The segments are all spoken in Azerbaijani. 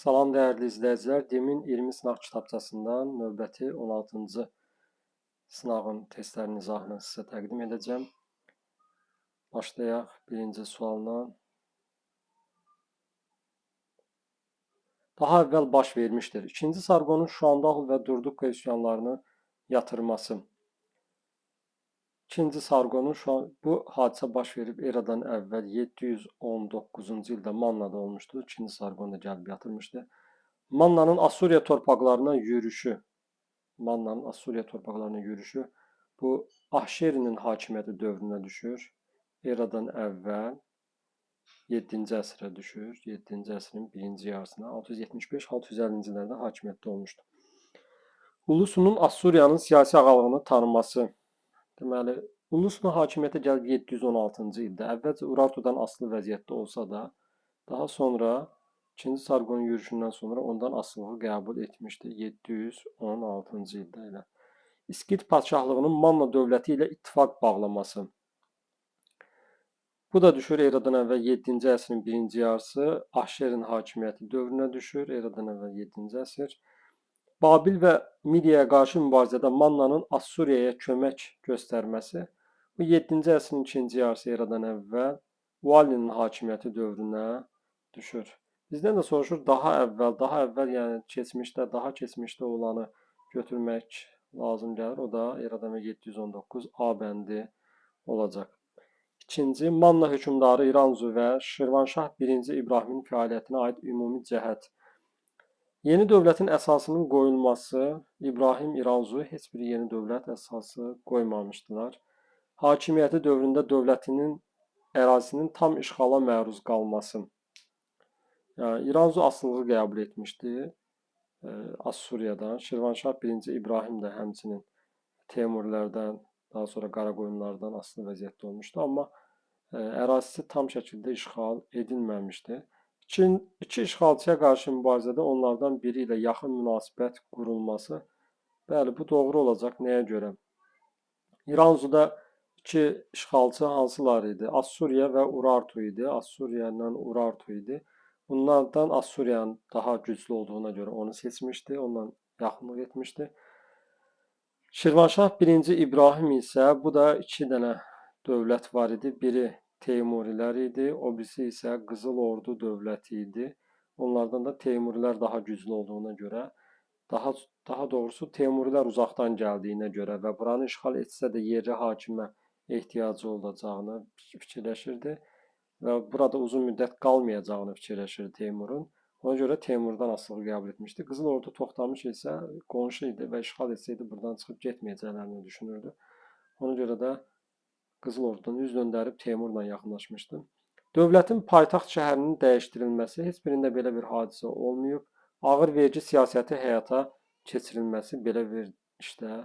Salam dəyərli izləyicilər. Demin 20 sınaq kitabçasından növbəti 16-cı sınağın testlərinin izahını sizə təqdim edəcəm. Başlayaq birinci sualla. Daha əvvəl baş vermişdir. 2-ci Sarqonun Şuandahul və Durduqa üsyanlarını yatırması. 2-ci Sarqonun bu hadisə baş verib eradan əvvəl 719-cu ildə Mannada olmuşdu. 2-ci Sarqon da gəlib yatırmışdı. Mannanın Assuriya torpaqlarına yürüşü bu Ahşerinin hakimiyyəti dövrünə düşür. Eradan əvvəl 7-ci əsrə düşür. 7-ci əsrin birinci yarısına 675-650-ci illərdə hakimiyyətdə olmuşdu. Ulusunun Assuriyanın siyasi ağalığını tanıması. Deməli, Ulusunun hakimiyyətə gəlib 716-cı ildə. Əvvəlcə Urartudan asılı vəziyyətdə olsa da, daha sonra 2-ci Sarqonun yürüşündən sonra ondan asılılığı qəbul etmişdi 716-cı ildə elə. İskit padşahlığının Manna dövləti ilə ittifaq bağlaması. Bu da düşür eradan əvvəl 7-ci əsrin birinci yarısı, Ahşerin hakimiyyəti dövrünə düşür, eradan əvvəl 7-ci əsr. Babil və Midiyaya qarşı mübarizədə Mannanın Assuriyaya kömək göstərməsi. Bu 7-ci əsrin ikinci yarısı eradan əvvəl Valinin hakimiyyəti dövrünə düşür. Bizdən də soruşur, daha əvvəl, yəni daha keçmişdə olanı götürmək lazım gəlir. O da eradan əvvəl 719 A bəndi olacaq. İkinci, Manna hökmdarı İranzu və Şirvanşah 1-ci İbrahimin fəaliyyətinə aid ümumi cəhət. Yeni dövlətin əsasının qoyulması. İbrahim, İranzu heç bir yeni dövlət əsası qoymamışdılar. Hakimiyyəti dövründə dövlətinin ərazisinin tam işğala məruz qalması. Yəni, İranzu asılılığı qəbul etmişdi Assuriyadan. Şirvanşah 1-ci İbrahim də həmçinin Teymurilərdən, daha sonra Qaraqoyunlardan asılı vəziyyətdə olmuşdu. Amma ərazisi tam şəkildə işğal edilməmişdi. İki işğalçıya qarşı mübarizədə onlardan biri ilə yaxın münasibət qurulması. Bəli, bu doğru olacaq. Nəyə görə? İranzuda iki işğalçı hansılar idi? Assuriya və Urartu idi. Assuriya ilə Urartu idi. Bunlardan Assuriyanın daha güclü olduğuna görə onu seçmişdi, ondan yaxınlıq etmişdi. Şirvanşah 1-ci İbrahim isə, bu da iki dənə dövlət var idi. Biri Teymurilər idi, o birisi isə Qızıl Ordu dövləti idi. Onlardan da Teymurilər daha güclü olduğuna görə, daha doğrusu Teymurilər uzaqdan gəldiyinə görə və buranı işğal etsə də yerli hakimə ehtiyacı olacağını fikirləşirdi və burada uzun müddət qalmayacağını fikirləşirdi Teymurun. Ona görə Teymurdan asılı qəbul etmişdi. Qızıl Ordu Toxtamış isə qonşu idi və işğal etsəydi buradan çıxıb getməyəcəklərini düşünürdü. Ona görə də Qızıl Ordudan üz döndərib Teymurla yaxınlaşmışdı. Dövlətin paytaxt şəhərinin dəyişdirilməsi, heç birində belə bir hadisə olmayıb. Ağır vergi siyasəti həyata keçirilməsi belə bir işdə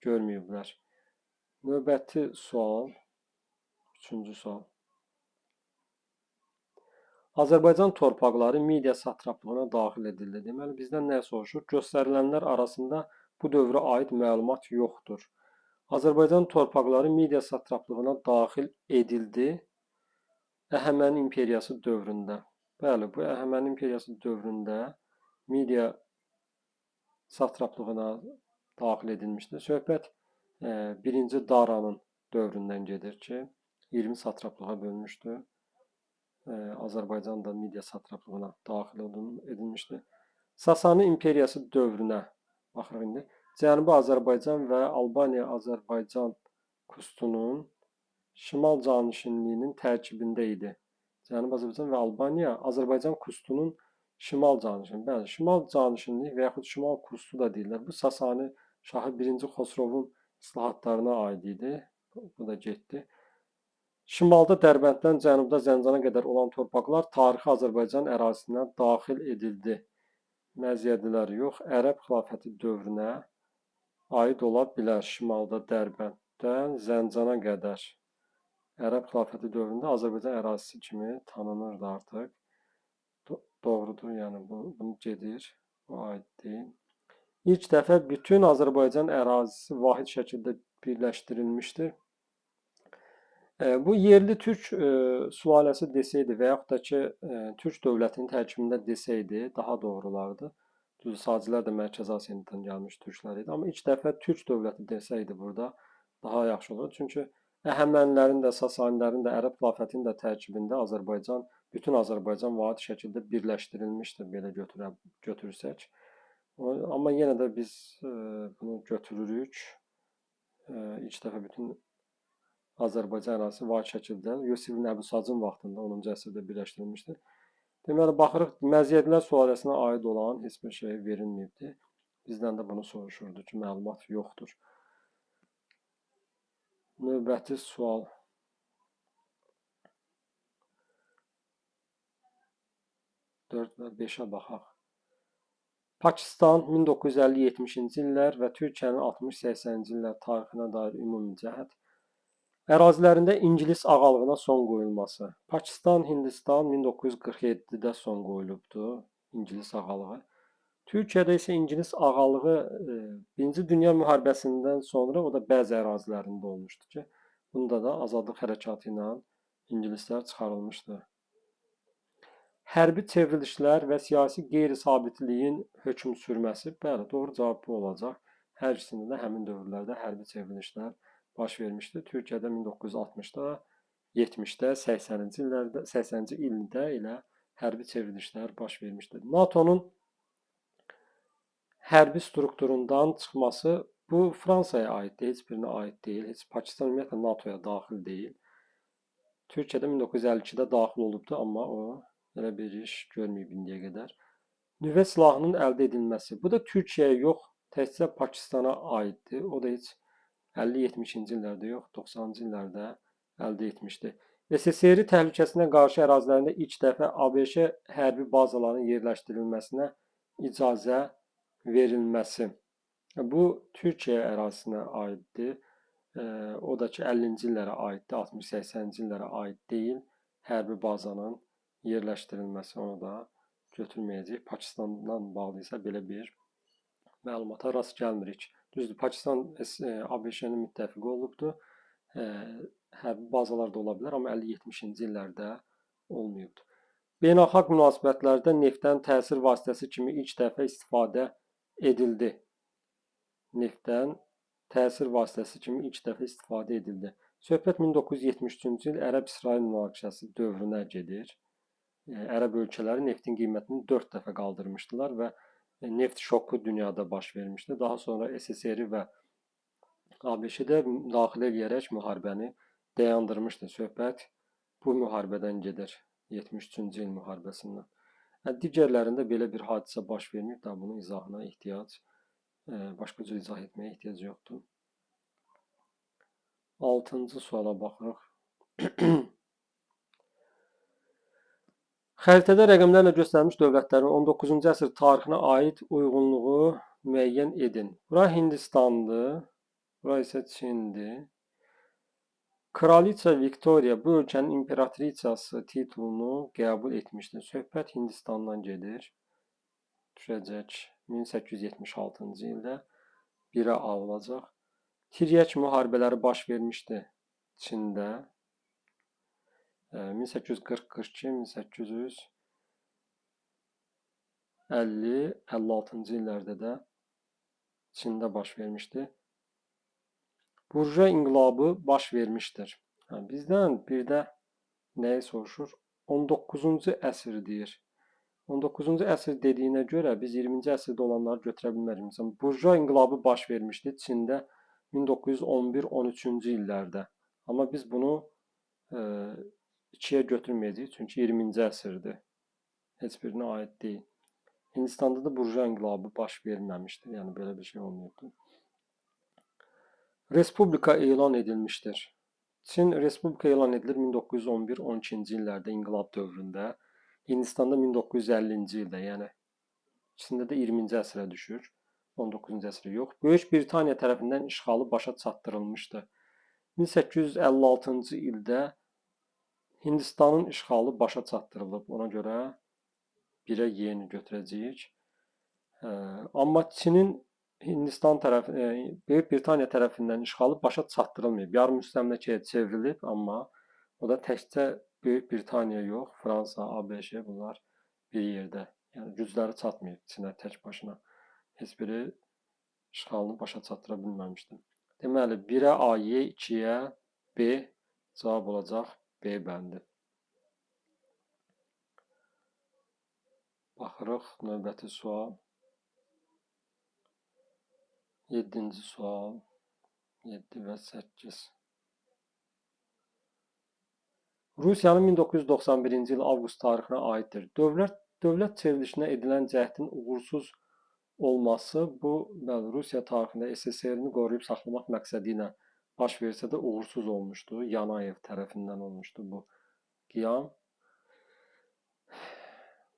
görməyiblər. Növbəti sual, 3-cü sual. Azərbaycan torpaqları Midiya satraplığına daxil edildi. Deməli, bizdən nə soruşur? Göstərilənlər arasında bu dövrə aid məlumat yoxdur. Azərbaycan torpaqları Midiya satraplığına daxil edildi Əhəməni imperiyası dövründə. Bəli, bu Əhəməni imperiyası dövründə Midiya satraplığına daxil edilmişdir. Söhbət 1-ci Daranın dövründən gedir ki, 20 satraplığa bölmüşdü. Azərbaycan da Midiya satraplığına daxil edilmişdi. Sasani imperiyası dövrünə baxırıq indi. Cənubi Azərbaycan və Albaniya Azərbaycan kustunun şimal canişinliyinin tərkibində idi. Cənubi Azərbaycan və Albaniya Azərbaycan kustunun şimal canişinliyi. Bəli, şimal canişinliyi və yaxud şimal kustu da deyirlər. Bu Sasani şahı 1-ci Xosrovun islahatlarına aid idi. Bu da getdi. Şimalda Dərbənddən cənubda Zəncana qədər olan torpaqlar tarixi Azərbaycan ərazisinə daxil edildi. Məziyyədlər yox, Ərəb xilafəti dövrünə aid ola bilər. Şimalda Dərbənddən Zəncana qədər Ərəb xilafəti dövründə Azərbaycan ərazisi kimi tanınırdı artıq. Doğrudur, yəni bunu gedir, bu aid deyil. İlk dəfə bütün Azərbaycan ərazisi vahid şəkildə birləşdirilmişdir. Bu yerli türk sülaləsi desəydi və yaxud da ki, türk dövlətinin tərkibində desəydi, daha doğru olardı. Düzdür, Sacilər də Mərkəzi Asiyadan gəlmiş türklər idi. Amma ilk dəfə türk dövləti desəydi burada daha yaxşı olurdu. Çünki Əhəmənilərin də, Sasanilərin də, Ərəb xilafətinin də tərkibində Azərbaycan, bütün Azərbaycan vahid şəkildə birləşdirilmişdir, belə götürsək. Amma yenə də biz bunu götürürük. İlk dəfə bütün Azərbaycan ərazisi vahid şəkildə Yusif ibn Əbüsacın vaxtında 10-cu əsrdə birləşdirilmişdir. Deməli, baxırıq, Məziyyətlər sülaləsinə aid olan heç bir şey verilməyibdir. Bizdən də bunu soruşurdu ki, məlumat yoxdur. Növbəti sual. Dörd və 5-ə baxaq. Pakistan 1950-70-ci illər və Türkiyənin 60-80-ci illər tarixinə dair ümumi cəhət. Ərazilərində ingilis ağalığına son qoyulması. Pakistan, Hindistan 1947-də son qoyulubdu, ingilis ağalığı. Türkiyədə isə ingilis ağalığı 1-ci Dünya müharibəsindən sonra o da bəzi ərazilərində olmuşdu ki, bunda da azadlıq hərəkatı ilə ingilislər çıxarılmışdı. Hərbi çevrilişlər və siyasi qeyri-sabitliyin hökm sürməsi, bəli, doğru cavab bu olacaq. Hər ikisində də həmin dövrlərdə hərbi çevrilişlər baş vermişdi. Türkiyədə 1960-da, 70-də, 80-ci ildə elə hərbi çevrilişlər baş vermişdi. NATO'nun hərbi strukturundan çıxması bu Fransaya aiddir, heç birinə aid deyil. Heç Pakistan ümumiyyətlə NATO'ya daxil deyil. Türkiyədə 1952-də daxil olubdu, amma o elə bir iş görməyib indiyə qədər. Nüvə silahının əldə edilməsi. Bu da Türkiyəyə yox, təkcə Pakistana aiddir. O da heç 50-70-ci illərdə yox, 90-cı illərdə əldə etmişdi. SSR təhlükəsinə qarşı ərazilərində ilk dəfə ABŞ hərbi bazalarının yerləşdirilməsinə icazə verilməsi. Bu Türkiyə ərazisinə aiddir. O da ki 50-ci illərə aiddir, 60-80-ci illərə aid deyil. Hərbi bazanın yerləşdirilməsi, onu da götürməyəcək. Pakistandan bağlı isə belə bir məlumata rast gəlmirik. Düzdür, Pakistan ABŞ-nin müttəfiqi olubdur. Hərbi bazalar da ola bilər, amma 50-70-ci illərdə olmayıbdır. Beynəlxalq münasibətlərdə neftdən təsir vasitəsi kimi ilk dəfə istifadə edildi. Neftdən təsir vasitəsi kimi ilk dəfə istifadə edildi. Söhbət 1973-cü il Ərəb-İsrail münaqişəsi dövrünə gedir. Ərəb ölkələri neftin qiymətini 4 dəfə qaldırmışdılar və neft şoku dünyada baş vermişdi. Daha sonra SSR və ABŞ də daxilə edərək müharibəni dayandırmışdı. Söhbət bu müharibədən gedir. 73-cü il müharibəsindən. Digərlərində belə bir hadisə baş verməyib, da bunun izahına ehtiyac, başqa cür izah etməyə ehtiyac yoxdur. 6-cı suala baxırıq. Xəritədə rəqəmlərlə göstərilmiş dövlətlərin 19-cu əsr tarixinə aid uyğunluğu müəyyən edin. Bura Hindistandır, bura isə Çindir. Kraliça Viktoriya bu ölkənin imperatriçası titulunu qəbul etmişdir. Söhbət Hindistandan gedir. Düşəcək 1876-cı ildə 1-ə A olacaq. Tiryək müharibələri baş vermişdi Çində. 1840-42, 1850-56-cı illərdə də Çində baş vermişdi. Burja inqilabı baş vermişdir. Bizdən bir də nəyi soruşur? 19-cu əsr deyir. 19-cu əsr dediyinə görə biz 20-ci əsrdə olanları götürə bilmərik. Məsələn, Burja inqilabı baş vermişdi Çində 1911-13-cü illərdə. Amma biz bunu 2-yə götürməyəcəyik, çünki 20-ci əsrdir. Heç birinə aid deyil. Hindistanda da Burja inqilabı baş verməmişdir. Yəni belə bir şey olmayıbdır. Respublika elan edilmişdir. Çin Respublika elan edilir 1911-12-ci illərdə inqilab dövründə. Hindistanda 1950-ci ildə, yəni ikisində də 20-ci əsrə düşür. 19-cu əsrə yox. Böyük Britaniya tərəfindən işğalı başa çatdırılmışdı. 1856-cı ildə Hindistanın işğalı başa çatdırılıb. Ona görə 1-ə Y-ni götürəcəyik. Amma Çinin Hindistan Böyük Britaniya tərəfindən işğalı başa çatdırılmayıb. Yarım müstəmləkəyə çevrilib, amma o da təkcə Böyük Britaniya yox, Fransa, ABŞ bunlar bir yerdə. Yəni gücləri çatmayıb Çinə tək başına. Heç biri işğalını başa çatdıra bilməmişdi. Deməli, 1-ə A, Y, 2-yə B cavab olacaq B bəndi. Baxırıq növbəti sual. 7-ci sual. 7 və 8. Rusiyanın 1991-ci il avqust tarixinə aiddir. Dövlət çevrilişinə edilən cəhdin uğursuz olması bu Rusiya tarixində SSR-ni qoruyub saxlamaq məqsədi ilə baş versə də uğursuz olmuşdu. Yanayev tərəfindən olmuşdu bu qiyam.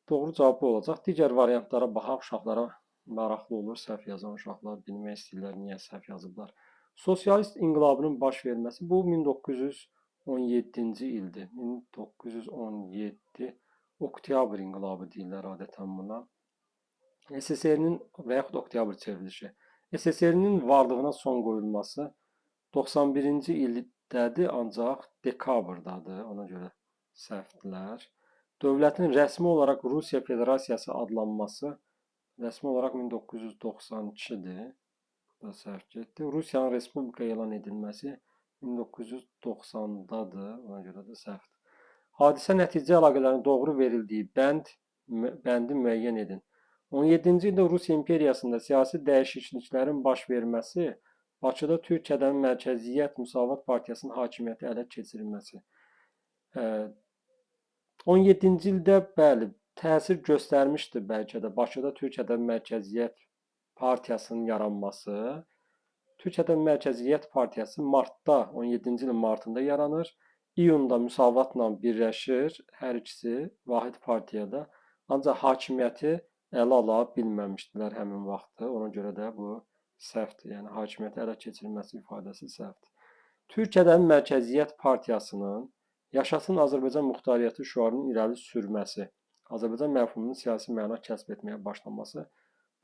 Doğru cavab bu olacaq. Digər variantlara baxaq, uşaqlara maraqlı olur. Səhv yazan uşaqlar bilmək istəyirlər niyə səhv yazıblar. Sosialist inqilabının baş verməsi bu 1917-ci ildir. 1917 oktyabr inqilabı deyirlər adətən buna. SSR-nin və yaxud oktyabr çevrilişi. SSR-nin varlığına son qoyulması 91-ci ildədir, ancaq dekabrdadır. Ona görə səhvdilər. Dövlətin rəsmi olaraq Rusiya Federasiyası adlanması rəsmi olaraq 1992-dir. Bu da səhv getdi. Rusiyanın Respublika elan edilməsi 1990-dadır. Ona görə də səhvdir. Hadisə nəticə əlaqələrinin doğru verildiyi bəndi müəyyən edin. 17-ci ildə Rusiya imperiyasında siyasi dəyişikliklərin baş verməsi, Bakıda Türkiyədən Mərkəziyyət Müsavat Partiyasının hakimiyyəti ələ keçirilməsi. 17-ci ildə bəli, təsir göstərmişdi bəlkə də Bakıda Türkiyədən Mərkəziyyət Partiyasının yaranması. Türkiyədən Mərkəziyyət Partiyası martda, 17-ci ilin martında yaranır. İyunda Müsavatla birləşir, hər ikisi vahid partiyada. Ancaq hakimiyyəti ələ ala bilməmişdilər həmin vaxtı. Ona görə də bu səhvdir. Yəni hakimiyyəti ələ keçirilməsi ifadəsi səhvdir. Türkiyədən Mərkəziyyət Partiyasının Yaşasın Azərbaycan muxtariyyəti şüarının irəli sürməsi, Azərbaycan məfhumunun siyasi məna kəsb etməyə başlaması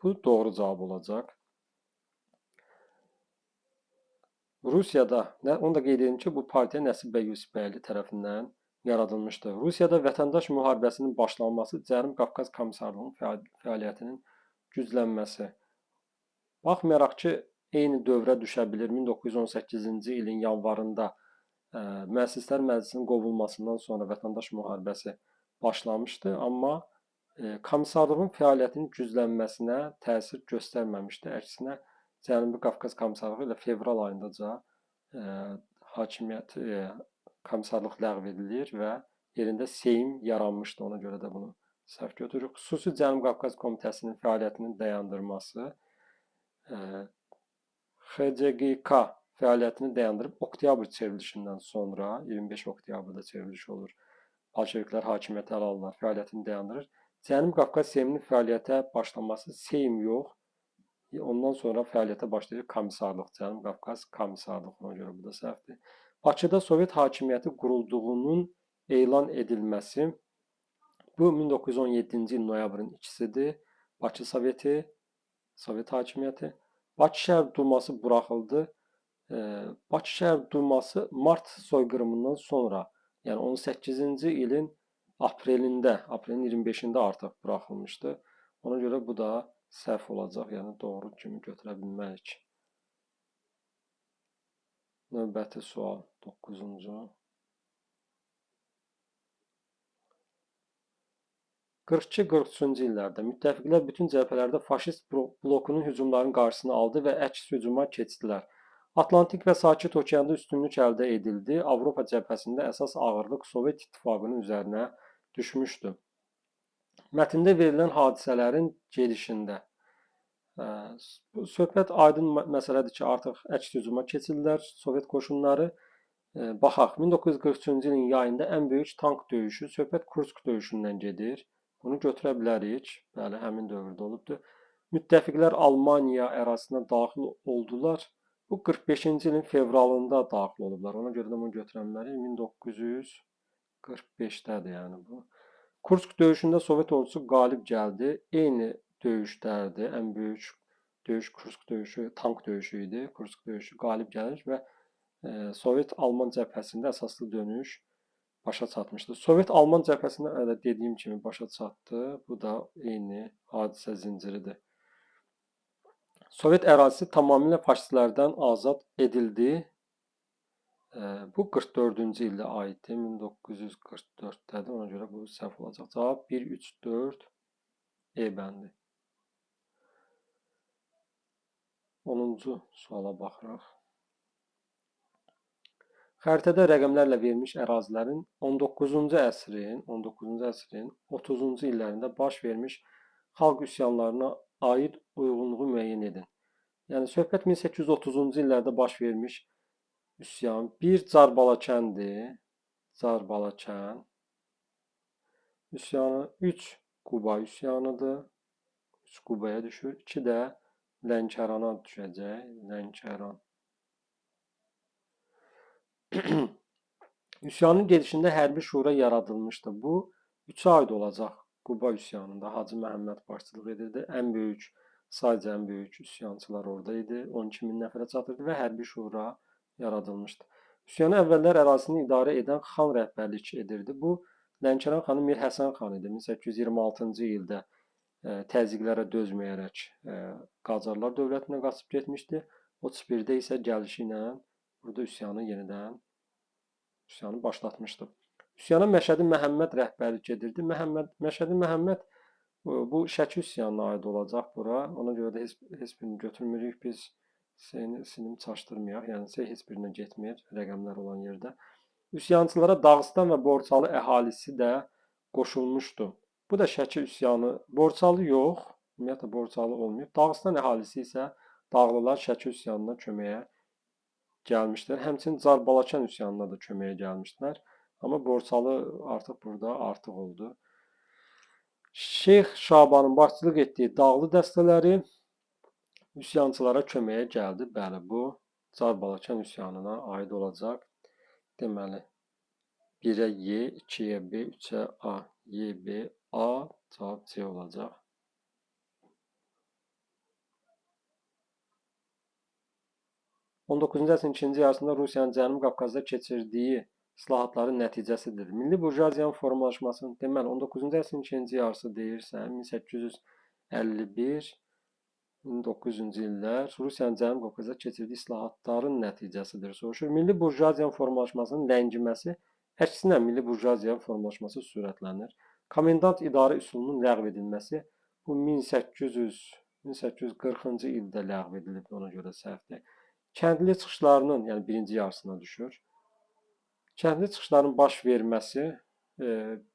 bu doğru cavab olacaq. Rusiyada, onu da qeyd edin ki, bu partiya Nəsib bəy Yusifbəyli tərəfindən yaradılmışdır. Rusiyada vətəndaş müharibəsinin başlanması, Cənubi Qafqaz Komissarlığının fəaliyyətinin güclənməsi. Baxmayaraq ki, eyni dövrə düşə bilir. 1918-ci ilin yanvarında Müəssislər Məclisinin qovulmasından sonra vətəndaş müharibəsi başlamışdı, amma komissarlığın fəaliyyətinin güclənməsinə təsir göstərməmişdi. Əksinə Cənubi Qafqaz Komissarlığı ilə fevral ayındaca komissarlıq ləğv edilir və yerində Seyim yaranmışdı. Ona görə də bunu səhv götürürük. Xüsusi Cənubi Qafqaz Komitəsinin fəaliyyətinin dayandırması, XCQK fəaliyyətini dayandırıb oktyabr çevrilişindən sonra 25 oktyabrda çevriliş olur. Bolşeviklər hakimiyyəti ələ alırlar, fəaliyyətini dayandırır. Cənubi Qafqaz Seyminin fəaliyyətə başlaması Seym yox, ondan sonra fəaliyyətə başlayır komissarlıq, Cənubi Qafqaz Komissarlıq. Ona görə bu da səhvdir. Bakıda Sovet hakimiyyəti qurulduğunun elan edilməsi bu 1917-ci il noyabrın 2-sidir. Bakı Soveti, Sovet hakimiyyəti. Bakı şəhər Duması buraxıldı. Bakı şəhər Duması mart soyqırımından sonra, yəni 18-ci ilin aprelində, aprelin 25-də artıq buraxılmışdı. Ona görə bu da səhv olacaq, yəni doğru kimi götürə bilmərik. Növbəti sual 9-cu. 42-43-cü illərdə müttəfiqlər bütün cəbhələrdə faşist blokunun hücumlarının qarşısını aldı və əks hücuma keçdilər. Atlantik və Sakit Okeanda üstünlük əldə edildi. Avropa cəbhəsində əsas ağırlıq Sovet İttifaqının üzərinə düşmüşdü. Mətndə verilən hadisələrin gedişində söhbət aydın məsələdir ki, artıq əks hücuma keçirlər Sovet qoşunları. Baxaq, 1943-cü ilin yayında ən böyük tank döyüşü söhbət Kursk döyüşündən gedir. Bunu götürə bilərik. Bəli, həmin dövrdə olubdur. Müttəfiqlər Almaniya ərazisinə daxil oldular. Bu 45-ci ilin fevralında daxil olublar. Ona görə də bunu götürə bilərik. 1945-dədir yəni bu. Kursk döyüşündə Sovet ordusu qalib gəldi. Eyni döyüşlərdir. Ən böyük döyüş, Kursk döyüşü, tank döyüşü idi. Kursk döyüşü qalib gəlir və Sovet-Alman cəbhəsində əsaslı dönüş başa çatmışdı. Sovet-Alman cəbhəsində elə dediyim kimi başa çatdı. Bu da eyni hadisə zinciridir. Sovet ərazisi tamamilə faşistlərdən azad edildi. Bu 44-cü ildə aiddir. 1944-dədir. Ona görə bu səhv olacaq. Cavab 1, 3, 4 E bəndi. 10-cu suala baxırıq. Xəritədə rəqəmlərlə verilmiş ərazilərin 19-cu əsrin 30-cu illərində baş vermiş xalq üsyanlarına aid uyğunluğu müəyyən edin. Yəni söhbət 1830-cu illərdə baş vermiş üsyan. 1 Carbalakəndir. Carbalakən üsyanı, 3 Quba üsyanıdır. 3 Qubaya düşür. 2 də Lənkərana düşəcək. Lənkəran. Üsyanın gedişində hərbi şura yaradılmışdı. Bu 3-ə aid olacaq. Quba üsyanında Hacı Məhəmməd başçılıq edirdi. Sadəcə ən böyük üsyançılar orada idi. 12 min nəfərə çatırdı və hərbi şura yaradılmışdı. Üsyanı əvvəllər ərazisini idarə edən xan rəhbərlik edirdi. Bu Lənkəran xanı Mir Həsən xan idi. 1826-cı ildə təzyiqlərə dözməyərək Qacarlar dövlətinə qaçıb getmişdi. 31-də isə gəlişi ilə burada üsyanı başlatmışdı. Üsyana Məşədi Məhəmməd rəhbərlik edirdi. Məşədi Məhəmməd bu Şəki üsyanına aid olacaq bura. Ona görə də heç birini götürmürük. Biz sinimi çaşdırmayaq. Yəni heç birinə getmir rəqəmlər olan yerdə. Üsyançılara Dağıstan və Borçalı əhalisi də qoşulmuşdu. Bu da Şəki üsyanı. Borçalı yox. Ümumiyyətlə Borçalı olmayıb. Dağıstan əhalisi isə Dağlılar Şəki üsyanına köməyə gəlmişlər. Həmçinin Carbalakən üsyanına da köməyə gəlmişdilər. Amma Borçalı artıq burada artıq oldu. Şeyx Şabanın başçılıq etdiyi Dağlı dəstələri üsyançılara köməyə gəldi. Bəli, bu Carbalakən üsyanına aid olacaq. Deməli, 1-ə Y, 2-yə B, 3-ə A, Y, B, A, cavab C olacaq. 19-cu əsrin ikinci yarısında Rusiyanın Cənubi Qafqazda keçirdiyi islahatların nəticəsidir. Milli burjuaziyanın formalaşmasının, deməli 19-cu əsrin ikinci yarısı deyirsə, 1851-1900-cü illər Rusiyanın Cənubi Qafqazda keçirdiyi islahatların nəticəsidir. Soruşur, milli burjuaziyanın formalaşmasının ləngiməsi, əksinə milli burjuaziyanın formalaşması sürətlənir. Komendant idarə üsulunun ləğv edilməsi bu 1840-cı ildə ləğv edilib, ona görə səhvdir. Kəndli çıxışlarının, yəni birinci yarısına düşür. Kəndli çıxışların baş verməsi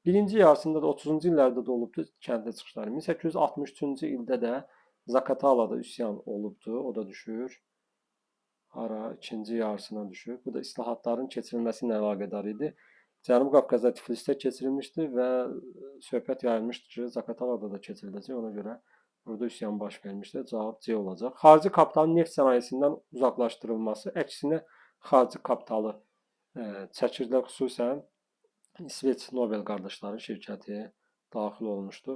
birinci yarısında da 30-cu illərdə də olubdu kəndli çıxışları. 1863-cü ildə də Zaqatalada üsyan olubdu, o da düşür. Hara, ikinci yarısına düşür. Bu da islahatların keçirilməsi ilə əlaqədar idi. Cənubi Qafqazda Tiflisdə keçirilmişdi və söhbət yayılmışdı ki, Zaqatalada da keçiriləcək, ona görə burada üsyan baş vermişdir. Cavab C olacaq. Xarici kapitalın neft sənayesindən uzaqlaşdırılması, əksinə xarici kapitalı çəkirdilər, xüsusən İsveç Nobel qardaşları şirkəti daxil olmuşdu.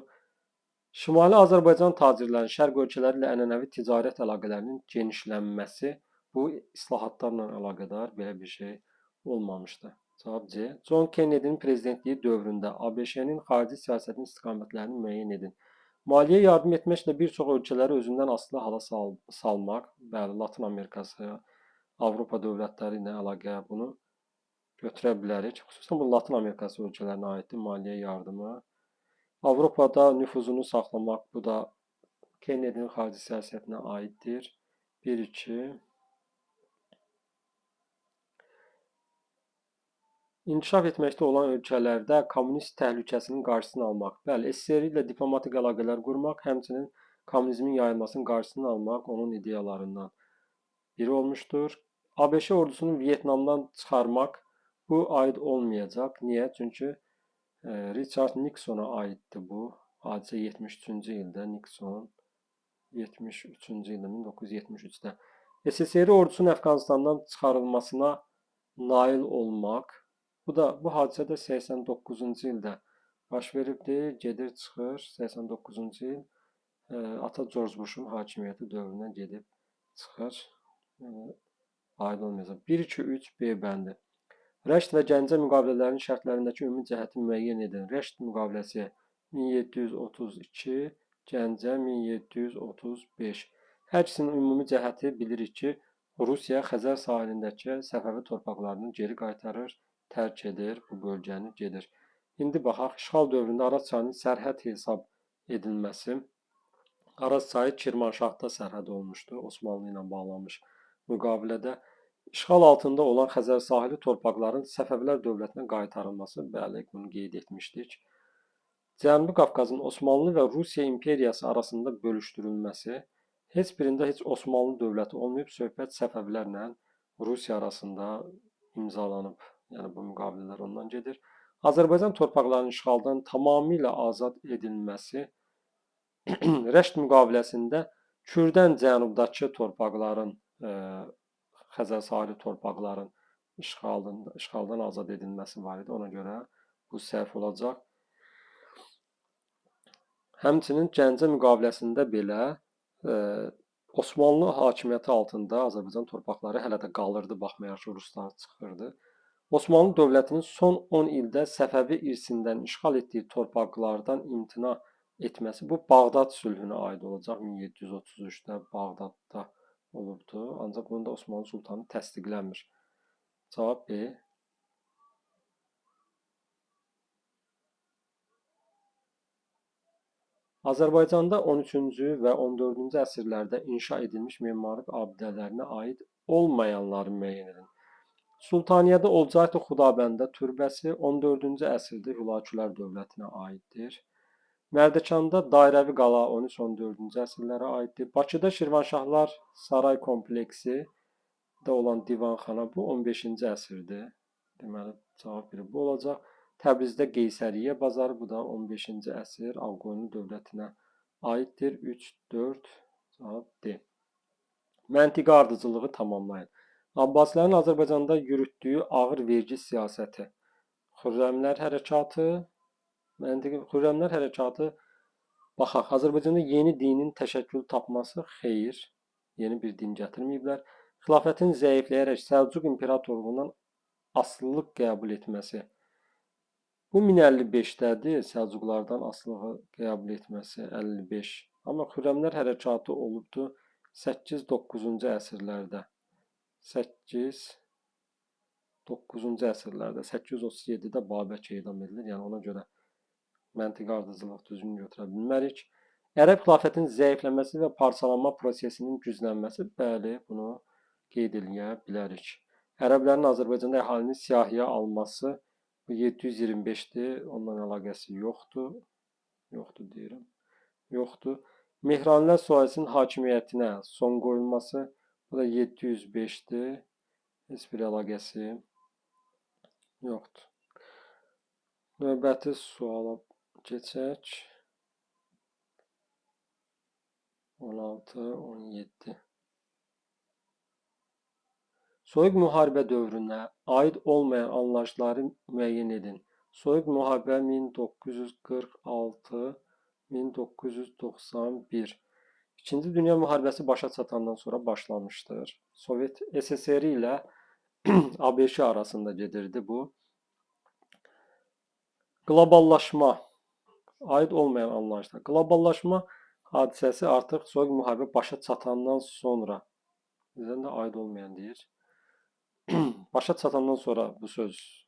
Şimali Azərbaycan tacirlərinin şərq ölkələri ilə ənənəvi ticarət əlaqələrinin genişlənməsi bu islahatlarla əlaqədar belə bir şey olmamışdı. Cavab C. John Kennedy'nin prezidentliyi dövründə ABŞ-nin xarici siyasətinin istiqamətlərini müəyyən edin. Maliyyə yardım etməklə bir çox ölkələri özündən asılı hala salmaq, bəli, Latın Amerikası, Avropa dövlətləri ilə əlaqə bunu götürə bilərik. Xüsusən bu Latın Amerikası ölkələrinə aiddir maliyyə yardımı. Avropada nüfuzunu saxlamaq, bu da Kennedy'nin xarici siyasətinə aiddir. 1-2. İnkişaf etməkdə olan ölkələrdə kommunist təhlükəsinin qarşısını almaq. Bəli, SSR ilə diplomatik əlaqələr qurmaq, həmçinin kommunizmin yayılmasının qarşısını almaq onun ideyalarından biri olmuşdur. ABŞ ordusunu Vyetnamdan çıxarmaq bu aid olmayacaq. Niyə? Çünki Richard Nixona aiddir bu. Hadisə 73-cü ildə Nixon 73-cü ildə 1973-də SSR ordusunun Əfqanistandan çıxarılmasına nail olmaq. Bu hadisə də 89-cu ildə baş veribdi. Gedir, çıxır 89-cu il. ata George Bush'un hakimiyyəti dövründən gedib çıxır. Aid olmayacaq. 1-2-3 B bəndi. Rəşd və Gəncə müqavilələrinin şərtlərindəki ümumi cəhəti müəyyən edin. Rəşd müqaviləsi 1732, Gəncə 1735. Hər ikisinin ümumi cəhəti bilirik ki, Rusiya Xəzər sahilindəki Səfəvi torpaqlarını geri qaytarır, tərk edir, bu bölgəni gedir. İndi baxaq, işğal dövründə Araz çayının sərhəd hesab edilməsi. Araz çayı Kirmanşahda sərhəd olmuşdu, Osmanlı ilə bağlanmış müqavilədə. İşğal altında olan Xəzər sahili torpaqların Səfəvilər dövlətinə qaytarılması, bəli, bunu qeyd etmişdik. Cənubi Qafqazın Osmanlı və Rusiya imperiyası arasında bölüşdürülməsi, heç birində heç Osmanlı dövləti olmayıb, söhbət Səfəvilərlə Rusiya arasında imzalanıb, yəni bu müqavilələr ondan gedir. Azərbaycan torpaqlarının işğaldan tamamilə azad edilməsi, Rəşd müqaviləsində Kürdən cənubdakı torpaqların, Xəzər sahili torpaqların işğaldan azad edilməsi var idi. Ona görə bu səhv olacaq. Həmçinin Gəncə müqaviləsində belə Osmanlı hakimiyyəti altında Azərbaycan torpaqları hələ də qalırdı, baxmayaraq ki, ruslar çıxırdı. Osmanlı dövlətinin son 10 ildə Səfəvi irsindən işğal etdiyi torpaqlardan imtina etməsi, bu Bağdad sülhünə aid olacaq. 1733-də Bağdadda olubdu. Ancaq bunu da Osmanlı sultanı təsdiqləmir. Cavab B. Azərbaycanda 13-cü və 14-cü əsrlərdə inşa edilmiş memarlıq abidələrinə aid olmayanları müəyyən edin. Sultaniyədə Olcaytı Xudabəndə türbəsi 14-cü əsrdə Hülakülər dövlətinə aiddir. Mərdəkanda dairəvi qala 13-14-cü əsrlərə aiddir. Bakıda Şirvanşahlar saray kompleksi də olan divanxana bu 15-ci əsrdir. Deməli, cavab biri bu olacaq. Təbrizdə Qeysəriyyə bazarı, bu da 15-ci əsr Ağqoyunlu dövlətinə aiddir. 3-4, cavab D. Məntiqi ardıcılığı tamamlayın. Abbasilərin Azərbaycanda yürütdüyü ağır vergi siyasəti. Xürrəmlər hərəkatı, Xürrəmlər hərəkatı, baxaq, Azərbaycanda yeni dinin təşəkkül tapması, xeyr, yeni bir din gətirməyiblər. Xilafətin zəifləyərək Səlcuq imperatorluğundan asılılıq qəbul etməsi. Bu 1055-dədir, Səlcuqlardan asılığı qəbul etməsi 55. Amma Xürrəmlər hərəkatı olubdu 8-9-cu əsrlərdə. 8-9-cu əsrlərdə, 837-də Babək edam edilir, yəni ona görə məntiqi ardıcılıq düzgün götürə bilmərik. Ərəb xilafətinin zəifləməsi və parçalanma prosesinin güclənməsi, bəli, bunu qeyd eləyə bilərik. Ərəblərin Azərbaycanda əhalinin siyahıya alması, bu 725-dir, ondan əlaqəsi yoxdur. Yoxdur deyirəm. Yoxdur. Mehranilər sülaləsinin hakimiyyətinə son qoyulması, bu da 705-dir. Heç bir əlaqəsi yoxdur. Növbəti suala keçək. 16-17. Soyuq müharibə dövrünə aid olmayan anlayışları müəyyən edin. Soyuq müharibə 1946-1991. İkinci Dünya müharibəsi başa çatandan sonra başlamışdır. Sovet SSR ilə ABŞ arasında gedirdi bu. Qloballaşma, aid olmayan anlayışlar. Qloballaşma hadisəsi artıq soyuq müharibə başa çatandan sonra, bizdən də aid olmayan deyir. Başa çatandan sonra bu söz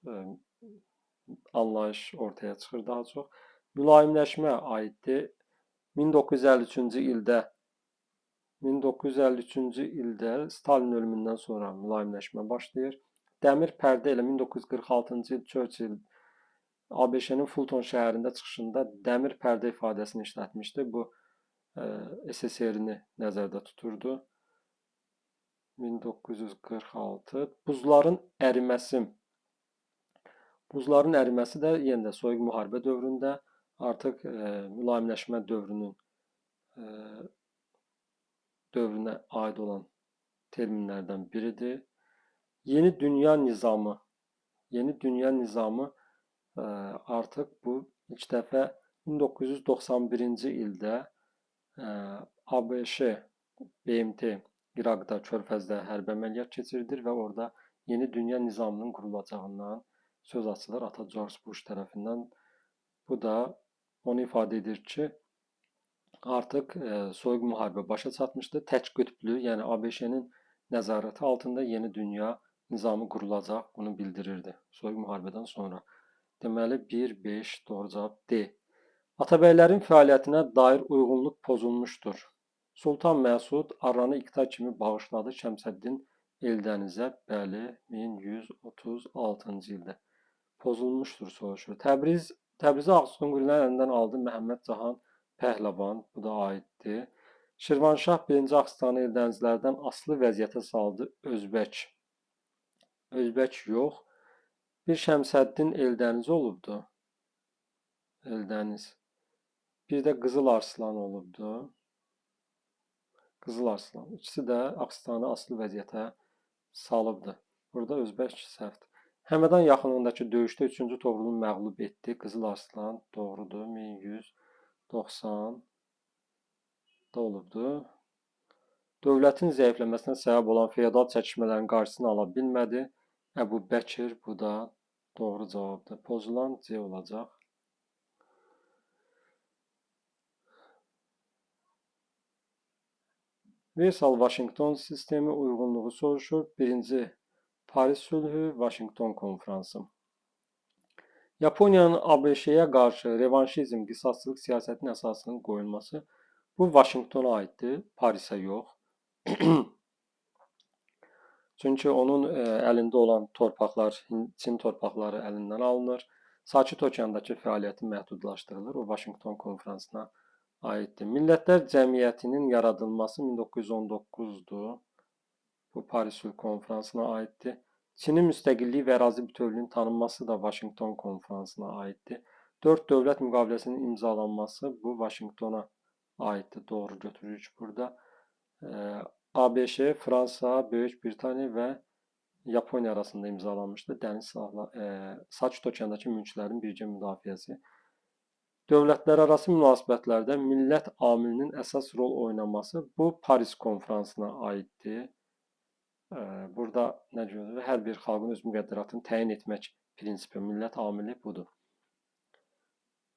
anlayış ortaya çıxır daha çox. Mülayimləşmə aiddir. 1953-cü ildə Stalin ölümündən sonra mülayimləşmə başlayır. Dəmir pərdə ilə 1946-cı il Churchill ABŞ-nin Fulton şəhərində çıxışında dəmir pərdə ifadəsini işlətmişdi. Bu SSR-ni nəzərdə tuturdu. 1946. Buzların əriməsi. Buzların əriməsi də yenə də soyuq müharibə dövründə artıq mülayimləşmə dövrünə aid olan terminlərdən biridir. Yeni dünya nizamı. Yeni dünya nizamı artıq bu ilk dəfə 1991-ci ildə ABŞ, BMT İraqda, Körfəzdə hərbi əməliyyat keçirilir və orada yeni dünya nizamının qurulacağından söz açılır ata George Bush tərəfindən. Bu da onu ifadə edir ki, artıq soyuq müharibə başa çatmışdı. Tək qütblü, yəni ABŞ-nin nəzarəti altında yeni dünya nizamı qurulacaq, bunu bildirirdi soyuq müharibədən sonra. Deməli 1-5 doğru cavab D. Atabəylərin fəaliyyətinə dair uyğunluq pozulmuşdur. Sultan Məsud Arranı iqta kimi bağışladı Şəmsəddin Eldənizə, bəli, 1136-cı ildə. Pozulmuşdur soruşur. Təbrizi Ağsunqurluların əlindən aldı Məhəmməd Cahan Pəhləvan, bu da aiddir. Şirvanşah 1-ci Axsitanı Eldənizlərdən asılı vəziyyətə saldı Özbək. Özbək yox. Bir Şəmsəddin Eldəniz olubdu. Eldəniz. Bir də Qızıl Arslan olubdu. Qızıl Arslan. İkisi də Axsitanı asılı vəziyyətə salıbdı. Burada Özbək səhvdir. Həmədan yaxınlığındakı döyüşdə 3-cü Toğrulun məğlub etdi. Qızıl Arslan doğrudur. 1190 da olubdu. Dövlətin zəifləməsinə səbəb olan feodal çəkişmələrin qarşısını ala bilmədi. Əbu Bəkir, bu da doğru cavabdır. Pozulan C olacaq. Versal-Vaşinqton sistemi uyğunluğu soruşur. Birinci Paris sülhü, Vaşinqton konfransı. Yaponiyanın ABŞ-yə qarşı revanşizm, qisasçılıq siyasətinin əsasının qoyulması bu Vaşinqtona aiddir, Parisə yox. Çünki onun əlində olan torpaqlar, Çin torpaqları əlindən alınır. Sakit Okeandakı fəaliyyəti məhdudlaşdırılır. O Vaşinqton konfransına aiddir. Millətlər Cəmiyyətinin yaradılması 1919-dur. Bu Paris Sülh konfransına aiddir. Çinin müstəqilliyi və ərazi bütövlüyünün tanınması da Vaşinqton konfransına aiddir. 4 dövlət müqaviləsinin imzalanması bu Vaşinqtona aiddir. Doğru götürürük burada. ABŞ, Fransa, Böyük Britaniya və Yaponiya arasında imzalanmışdı. Dəniz Sakit Okeandakı mülklərin birgə müdafiəsi. Dövlətlərarası münasibətlərdə millət amilinin əsas rol oynaması bu Paris konfransına aiddir. Burada nə görülür? Hər bir xalqın öz müqəddəratını təyin etmək prinsipi, millət amili budur.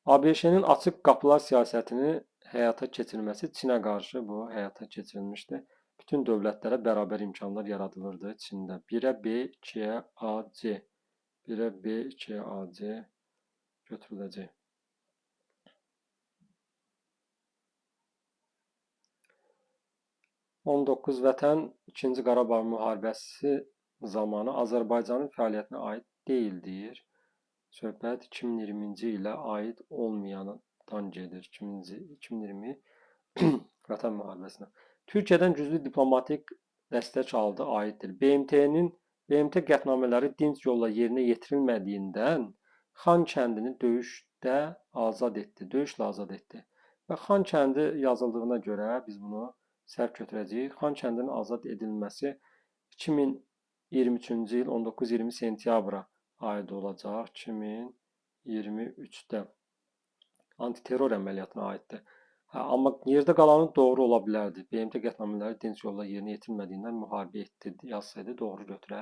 ABŞ-nin açıq qapılar siyasətini həyata keçirməsi Çinə qarşı bu həyata keçirilmişdi. Bütün dövlətlərə bərabər imkanlar yaradılırdı Çində. 1-ə B, 2-yə A, C. 1-ə B, 2-yə A, C götürüləcək. -19 Vətən 2-ci Qarabağ müharibəsi zamanı Azərbaycanın fəaliyyətinə aid deyildir. Söhbət 2020-ci ilə aid olmayandan gedir. 2020 Vətən müharibəsinə. Türkiyədən güclü diplomatik dəstək aldı, aiddir. BMT qətnamələri dinc yolla yerinə yetirilmədiyindən Xan kəndini döyüşlə azad etdi. Və Xan kəndi yazıldığına görə biz bunu səhv götürəcəyik. Xan kəndinin azad edilməsi 2023-cü il 19-20 sentyabra aid olacaq. 2023-də antiterror əməliyyatına aiddir. Amma yerdə qalanı doğru ola bilərdi. BMT qətnamələri dinc yolla yerinə yetirilmədiyindən müharibə etdi yazsaydı doğru götürə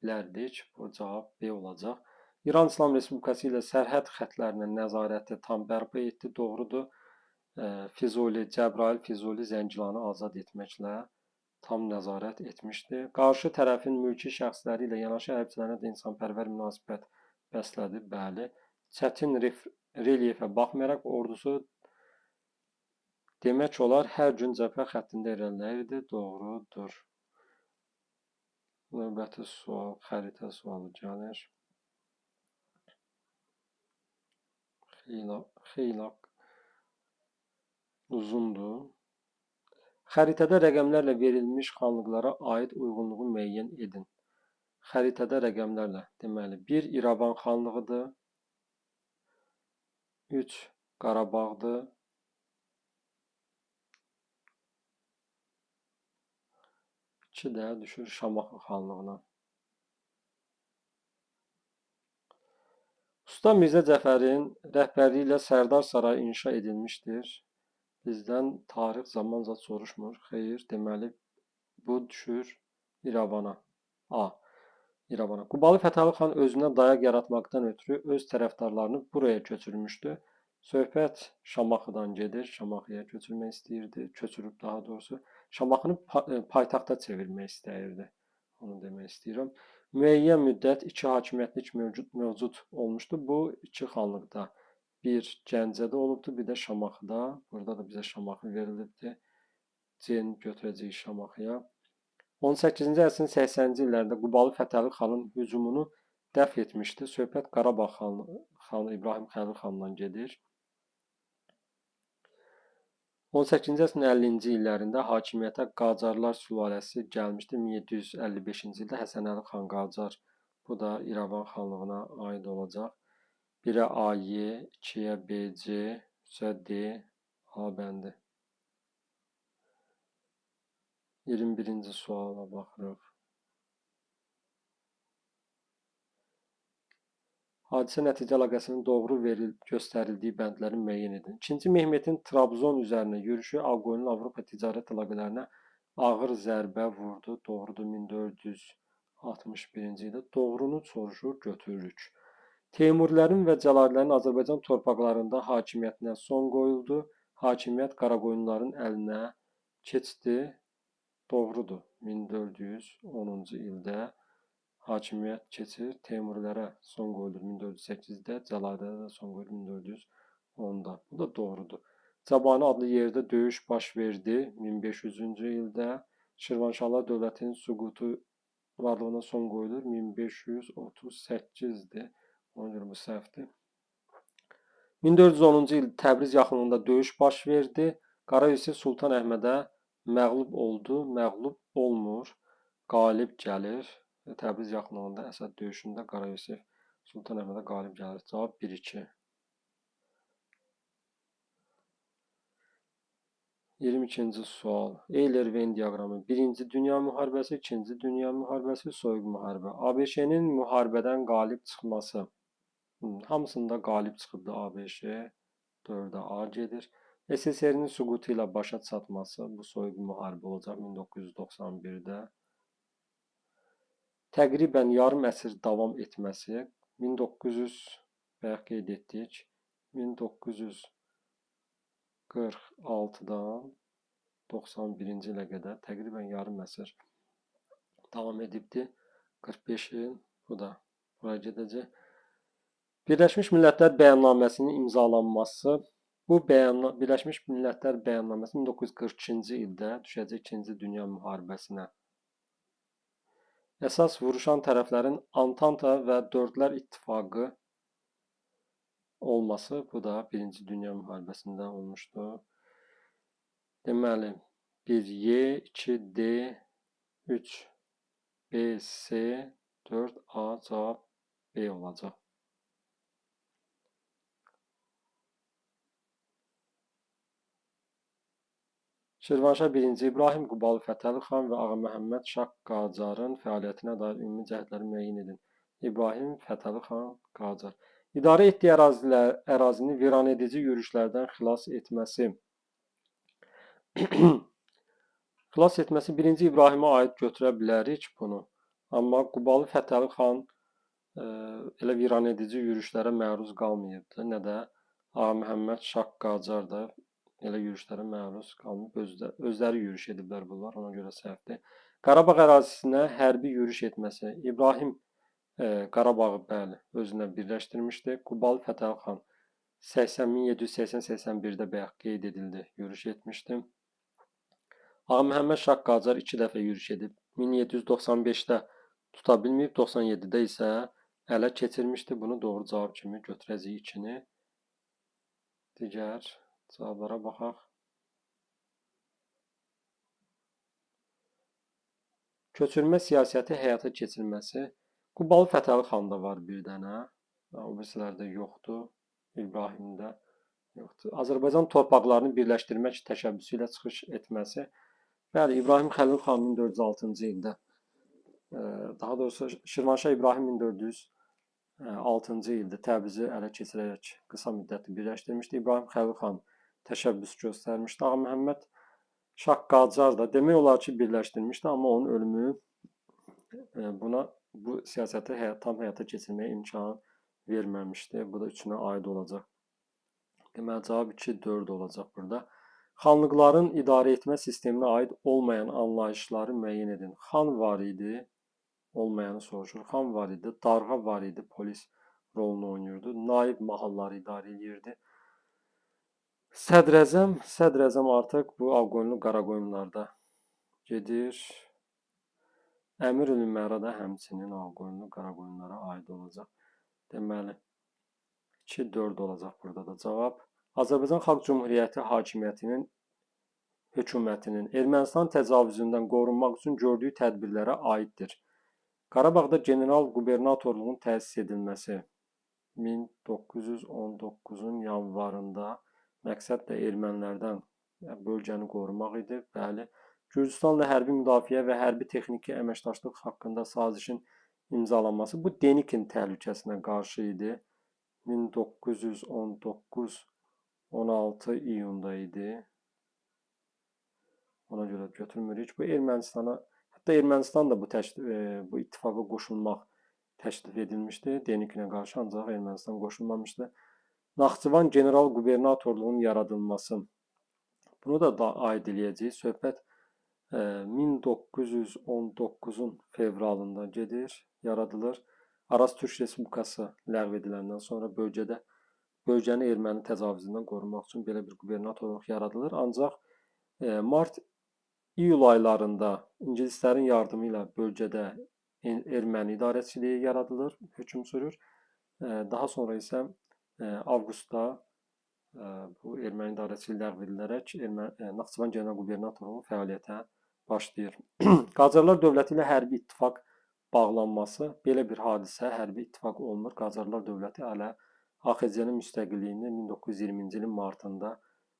bilərdik. Bu cavab B olacaq. İran İslam Respublikası ilə sərhəd xətlərinin nəzarəti tam bərpa etdi. Doğrudur. Cəbrayıl Füzuli Zəngilanı azad etməklə tam nəzarət etmişdi. Qarşı tərəfin mülki şəxsləri ilə yanaşı hərbçilərinə də insanpərvər münasibət bəslədi. Bəli. Çətin relyefə baxmayaraq ordusu demək olar hər gün cəbhə xəttində irəliləyirdi. Doğrudur. Növbəti sual, xəritə sualı gəlir. Xeyli uzundur. Xəritədə rəqəmlərlə verilmiş xanlıqlara aid uyğunluğu müəyyən edin. Xəritədə rəqəmlərlə, deməli 1 İrəvan xanlığıdır, 3 Qarabağdır, 2 də düşür Şamaxı xanlığına. Usta Mirzə Cəfərin rəhbərliyi ilə Sərdar sarayı inşa edilmişdir. Bizdən tarix zaman zad soruşmur. Xeyr, deməli bu düşür İrəvana. A. İrəvana. Qubalı Fətəli xan özünə dayaq yaratmaqdan ötürü öz tərəfdarlarını buraya köçürmüşdü. Söhbət Şamaxıdan gedir. Şamaxıya köçürmək istəyirdi. Köçürüb daha doğrusu. Şamaxını paytaxta çevirmək istəyirdi. Onu demək istəyirəm. Müəyyən müddət iki hakimiyyətlik mövcud olmuşdu. Bu iki xanlıqda. Bir Gəncədə olubdu, bir də Şamaxıda. Burada da bizə Şamaxı verilibdi. Gen götürəcəyik Şamaxıya. 18-ci əsrin 80-ci illərində Qubalı Fətəli xanın hücumunu dəf etmişdi. Söhbət Qarabağ xanı İbrahim Xəlil xandan gedir. 18-ci əsrin 50-ci illərində hakimiyyətə Qacarlar sülaləsi gəlmişdi. 1755-ci ildə Həsənəli xan Qacar. Bu da İrəvan xanlığına aid olacaq. 1-ə AY, 2-yə BC, 3-ə D, A bəndi. 21-ci suala baxırıq. Hadisə nəticə əlaqəsinin doğru göstərildiyi bəndləri müəyyən edin. 2-ci Mehmetin Trabzon üzərinə yürüşü Ağqoyunlu Avropa ticarət əlaqələrinə ağır zərbə vurdu. Doğrudur, 1461-ci ildə. Doğrunu soruşur, götürürük. Teymurilərin və Cəlalilərin Azərbaycan torpaqlarında hakimiyyətinə son qoyuldu. Hakimiyyət Qaraqoyunluların əlinə keçdi. Doğrudur, 1410-cu ildə hakimiyyət keçir. Teymurilərə son qoyulur 1408-də, Cəlalilərə də son qoyulur 1410-da. Bu da doğrudur. Cabani adlı yerdə döyüş baş verdi 1500-cü ildə. Şirvanşahlar dövlətinin süqutu varlığına son qoyulur 1538-dir. Ona görə bu səhvdir. 1410-cu il Təbriz yaxınlığında döyüş baş verdi. Qara Yusif Sultan Əhmədə məğlub oldu. Məğlub olmur, qalib gəlir. Təbriz yaxınlığında Əsəd döyüşündə Qara Yusif Sultan Əhmədə qalib gəlir. Cavab 1-2. 22-ci sual. Eyler-Venn diaqramı. 1-ci Dünya müharibəsi, 2-ci Dünya müharibəsi, soyuq müharibə. ABŞ-nin müharibədən qalib çıxması. Hamısında qalib çıxıbdı ABŞ. 4-də A gedir. SSR-nin süqutu ilə başa çatması. Bu soyuq müharibə olacaq 1991-də. Təqribən yarım əsr davam etməsi. 1900 bayaq qeyd etdik. 1946-dan 91-ci ilə qədər təqribən yarım əsr davam edibdi. 45 il. Bu da buraya gedəcək. Birləşmiş Millətlər Bəyannaməsinin imzalanması. Bu Birləşmiş Millətlər Bəyannaməsi 1942-ci ildə düşəcək 2-ci Dünya müharibəsinə. Əsas vuruşan tərəflərin Antanta və Dördlər İttifaqı olması. Bu da 1-ci Dünya müharibəsində olmuşdu. Deməli, 1Y, 2D, 3B, C, 4A cavab B olacaq. Şirvanşah 1-ci İbrahim, Qubalı Fətəli xan və Ağa Məhəmməd Şah Qacarın fəaliyyətinə dair ümumi cəhətləri müəyyən edin. İbrahim, Fətəli xan, Qacar. İdarə etdiyi ərazini viranedici yürüşlərdən xilas etməsi. Xilas etməsi 1-ci İbrahimə aid götürə bilərik bunu. Amma Qubalı Fətəli xan elə viranedici yürüşlərə məruz qalmayıbdı. Nə də Ağa Məhəmməd Şah Qacar da elə yürüşlərə məruz qalmayıb, özləri yürüş ediblər bunlar, ona görə səhvdir. Qarabağ ərazisinə hərbi yürüş etməsi. İbrahim Qarabağı bəli, özünə birləşdirmişdi. Qubalı Fətəli xan 1780-81-də bayaq qeyd edildi, yürüş etmişdi. Ağa Məhəmməd Şah Qacar 2 dəfə yürüş edib. 1795-də tuta bilməyib, 97-də isə ələ keçirmişdi. Bunu doğru cavab kimi götürəcəyik 2-ni. Digər cavablara baxaq. Köçürmə siyasəti həyata keçirilməsi. Qubalı Fətəli xanda var bir dənə. O birisilərdə yoxdur. İbrahimdə yoxdur. Azərbaycan torpaqlarını birləşdirmək təşəbbüsü ilə çıxış etməsi. Bəli, İbrahim Xəlil xan 1406-cı ildə. Daha doğrusu Şirvanşah İbrahim 1406-cı ildə Təbrizi ələ keçirərək qısa müddətli birləşdirmişdi. İbrahim Xəlil xan təşəbbüs göstərmişdi. Ağa Məhəmməd Şah Qacar da demək olar ki, birləşdirmişdi, amma onun ölümü buna bu siyasəti tam həyata keçirməyə imkan verməmişdi. Bu da üçünə aid olacaq. Deməli, cavab 2-4 olacaq burada. Xanlıqların idarə etmə sisteminə aid olmayan anlayışları müəyyən edin. Xan var idi, olmayanı soruşur. Xan var idi, darğa var idi, polis rolunu oynayırdı. Naib mahalları idarə edirdi. Sədrəzəm artıq bu Ağqoyunlu, Qaraqoyunlarda gedir. Əmir-ül-Ümərə də həmçinin Ağqoyunlu, Qaraqoyunlara aid olacaq. Deməli, 2-4 olacaq burada da cavab. Azərbaycan Xalq Cümhuriyyəti hakimiyyətinin, hökumətinin Ermənistan təcavüzündən qorunmaq üçün gördüyü tədbirlərə aiddir. Qarabağda general qubernatorluğun təsis edilməsi 1919-un yanvarında məqsəd də ermənilərdən bölgəni qorumaq idi. Bəli, Gürcüstanla hərbi müdafiə və hərbi texniki əməkdaşlıq haqqında sazişin imzalanması bu Denikin təhlükəsinə qarşı idi. 1919 16 iyunda idi. Ona görə götürmürük. Bu Ermənistana, hətta Ermənistan da bu ittifaqa qoşulmaq təklif edilmişdi. Denikinə qarşı, ancaq Ermənistan qoşulmamışdı. Naxçıvan general qubernatorluğunun yaradılması. Bunu da aid eləyəcəyik. Söhbət 1919-un fevralında gedir, yaradılır. Araz Türk Respublikası ləğv ediləndən sonra bölgəni erməni təcavüzündən qorumaq üçün belə bir qubernatorluq yaradılır. Ancaq mart-iyul aylarında ingilislərin yardımı ilə bölgədə erməni idarəçiliyi yaradılır, hökm sürür. Daha sonra isə avqustda bu erməni idarəçiliyi ləğv edilərək Naxçıvan general qubernatorluğu fəaliyyətə başlayır. Qacarlar dövləti ilə hərbi ittifaq bağlanması, belə bir hadisə, hərbi ittifaq olunur. Qacarlar dövləti hələ AXC-nin müstəqilliyini 1920-ci ilin martında,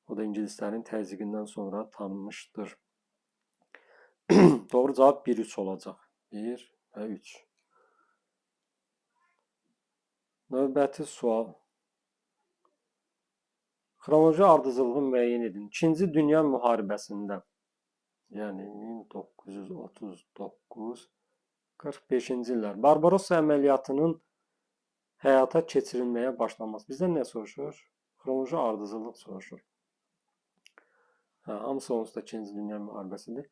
o da ingilislərin təzyiqindən sonra tanınmışdır. Doğru cavab 1-3 olacaq. 1 və 3. Növbəti sual. Xronoloji ardıcılığı müəyyən edin. 2-ci Dünya müharibəsində, yəni 1939-45-ci illər Barbarossa əməliyyatının həyata keçirilməyə başlanması. Bizdən nə soruşur? Xronoloji ardıcıllıq soruşur. Hamısı onsuz da 2-ci Dünya müharibəsidir.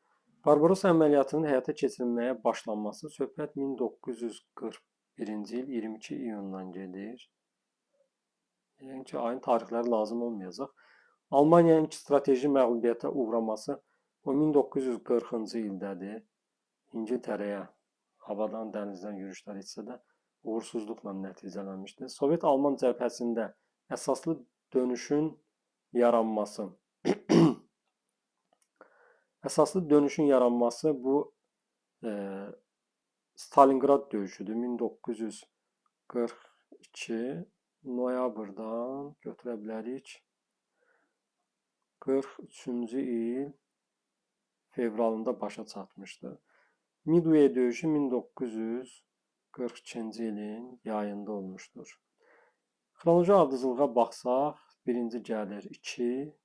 Barbarossa əməliyyatının həyata keçirilməyə başlanması söhbət 1941-ci il 22 iyundan gedir. Yəni ki, ayın tarixləri lazım olmayacaq. Almaniyanın strateji məğlubiyyətə uğraması o 1940-cı ildədir. İngiltərəyə havadan, dənizdən yürüşlər etsə də uğursuzluqla nəticələnmişdir. Sovet-Alman cəbhəsində əsaslı dönüşün yaranması. Əsaslı dönüşün yaranması bu Stalingrad döyüşüdür. 1942 noyabrdan götürə bilərik. 43-cü il fevralında başa çatmışdı. Midway döyüşü 1942-ci ilin yayında olmuşdur. Xronoloji ardıcılığa baxsaq, birinci gəlir 2,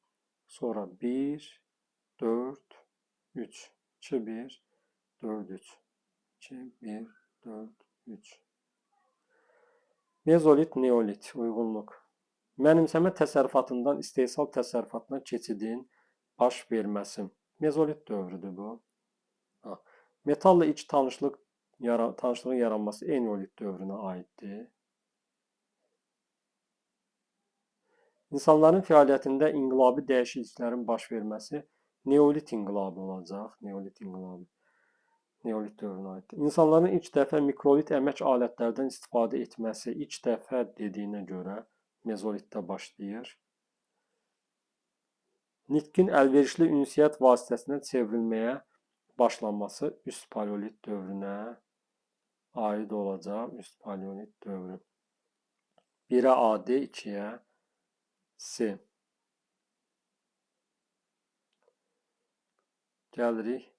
sonra 1, 4, 3. 2, 1, 4, 3. 2, 1, 4, 3. Mezolit, neolit, uyğunluq. Mənimsəmə təsərrüfatından istehsal təsərrüfatına keçidin baş verməsi. Mezolit dövrüdür bu. Metalla ilk tanışlığın yaranması eneolit dövrünə aiddir. İnsanların fəaliyyətində inqilabi dəyişikliklərin baş verməsi neolit inqilabı olacaq. Neolit inqilabı. Neolit dövrünə aiddir. İnsanların ilk dəfə mikrolit əmək alətlərdən istifadə etməsi ilk dəfə dediyinə görə mezolitdə başlayır. Nitqin əlverişli ünsiyyət vasitəsinə çevrilməyə başlanması üst paleolit dövrünə aid olacaq. Üst paleolit dövrü. 1-ə AD, 2-yə C. Gəlirik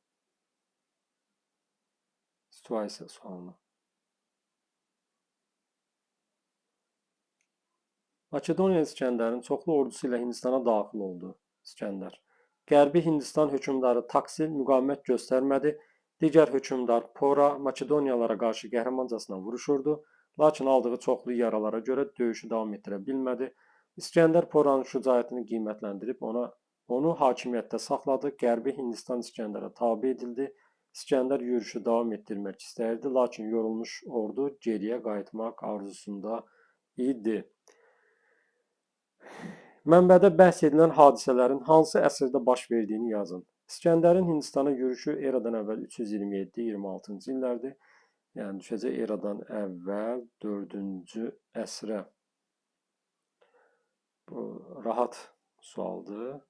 situasiya sualına. Makedoniya İskəndərin çoxlu ordusu ilə Hindistana daxil oldu. İskəndər. Qərbi Hindistan hökmdarı Taksil müqavimət göstərmədi. Digər hökmdar Pora Makedoniyalılara qarşı qəhrəmancasına vuruşurdu, lakin aldığı çoxlu yaralara görə döyüşü davam etdirə bilmədi. İskəndər Poranın şücaətini qiymətləndirib onu hakimiyyətdə saxladı. Qərbi Hindistan İskəndərə tabe edildi. İskəndər yürüşü davam etdirmək istəyirdi, lakin yorulmuş ordu geriyə qayıtmaq arzusunda idi. Mənbədə bəhs edilən hadisələrin hansı əsrdə baş verdiyini yazın. İskəndərin Hindistana yürüşü eradan əvvəl 327-26-cı illərdir. Yəni düşəcək eradan əvvəl 4-cü əsrə. Bu rahat sualdır.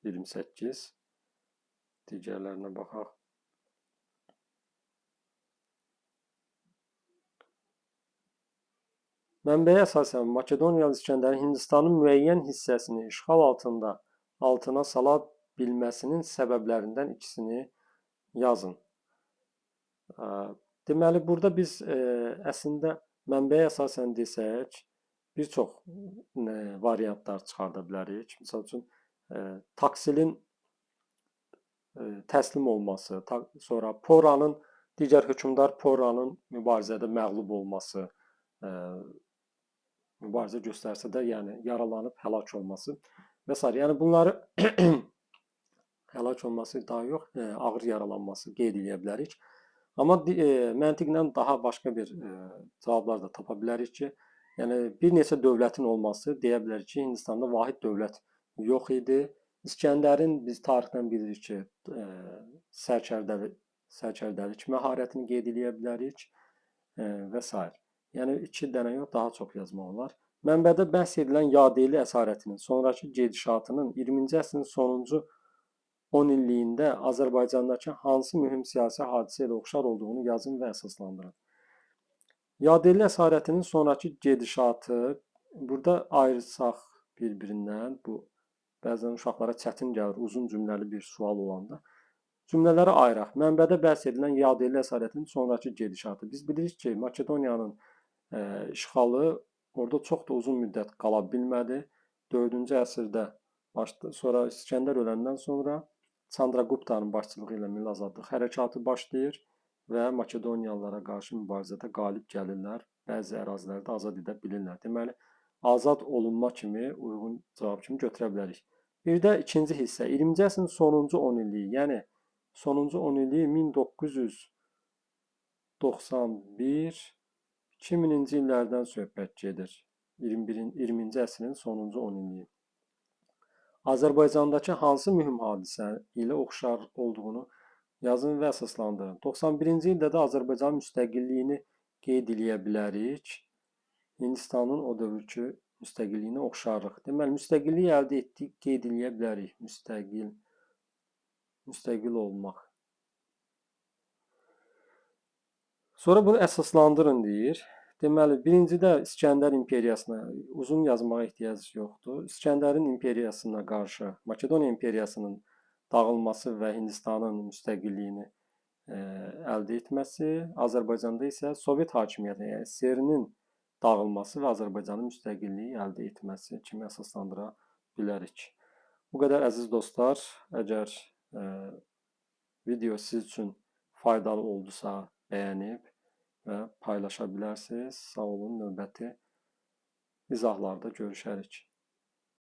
28. Digərlərinə baxaq. Mənbəyə əsasən Makedoniyalı İskəndərin Hindistanın müəyyən hissəsini işğal altına sala bilməsinin səbəblərindən ikisini yazın. Deməli, burada biz əslində mənbəyə əsasən desək, bir çox variantlar çıxarda bilərik. Misal üçün, Taksilin təslim olması, sonra Poranın, digər hökmdar Poranın mübarizədə məğlub olması, mübarizə göstərsə də, yəni yaralanıb həlak olması və s. Yəni bunları həlak olması daha yox, ağır yaralanması qeyd edə bilərik. Amma məntiqlə daha başqa bir cavablar da tapa bilərik ki, yəni bir neçə dövlətin olması deyə bilərik ki, Hindistanda vahid dövlət yox idi. İskəndərin biz tarixdən bilirik ki, sərkərdəlik məharətini qeyd edə bilərik və s. Yəni 2 dənə yox, daha çox yazmaq olar. Mənbədə bəhs edilən Yadeli əsarətinin sonrakı gedişatının 20-ci əsrin sonuncu 10 illiyində Azərbaycandakı hansı mühüm siyasi hadisə ilə oxşar olduğunu yazın və əsaslandırın. Yadeli əsarətinin sonrakı gedişatı, burada ayırsaq bir-birindən, bu bəzən uşaqlara çətin gəlir, uzun cümləli bir sual olanda. Cümlələri ayıraq. Mənbədə bəhs edilən Yadeli əsarətinin sonrakı gedişatı. Biz bilirik ki, Makedoniyanın işğalı orada çox da uzun müddət qala bilmədi. 4-cü əsrdə sonra İskəndər öləndən sonra Chandraguptanın başçılığı ilə Milli Azadlıq hərəkatı başlayır və Makedoniyalılara qarşı mübarizədə qalib gəlirlər. Bəzi əraziləri də azad edə bilirlər. Deməli, azad olunma kimi uyğun cavab kimi götürə bilərik. Bir də ikinci hissə, 20-ci əsrin sonuncu 10 illiyi, yəni sonuncu 10 illiyi 1991 2000-ci illərdən söhbət gedir. 20-ci əsrin sonuncu 10 illiyi. Azərbaycandakı hansı mühüm hadisə ilə oxşar olduğunu yazın və əsaslandırın. 91-ci ildə də Azərbaycanın müstəqilliyini qeyd edə bilərik. Hindistanın o dövrkü müstəqilliyinə oxşarlıq. Deməli, müstəqillik əldə etdik, qeyd edə bilərik. Müstəqil olmaq. Sonra bunu əsaslandırın deyir. Deməli, birincidə İskəndər imperiyasına uzun yazmağa ehtiyac yoxdur. İskəndərin imperiyasına qarşı Makedoniya imperiyasının dağılması və Hindistanın müstəqilliyini əldə etməsi, Azərbaycanda isə Sovet hakimiyyəti, yəni SSR-nin dağılması və Azərbaycanın müstəqilliyi əldə etməsi kimi əsaslandıra bilərik. Bu qədər əziz dostlar, əgər video siz üçün faydalı oldusa, bəyənib və paylaşa bilərsiniz. Sağ olun, növbəti izahlarda görüşərik.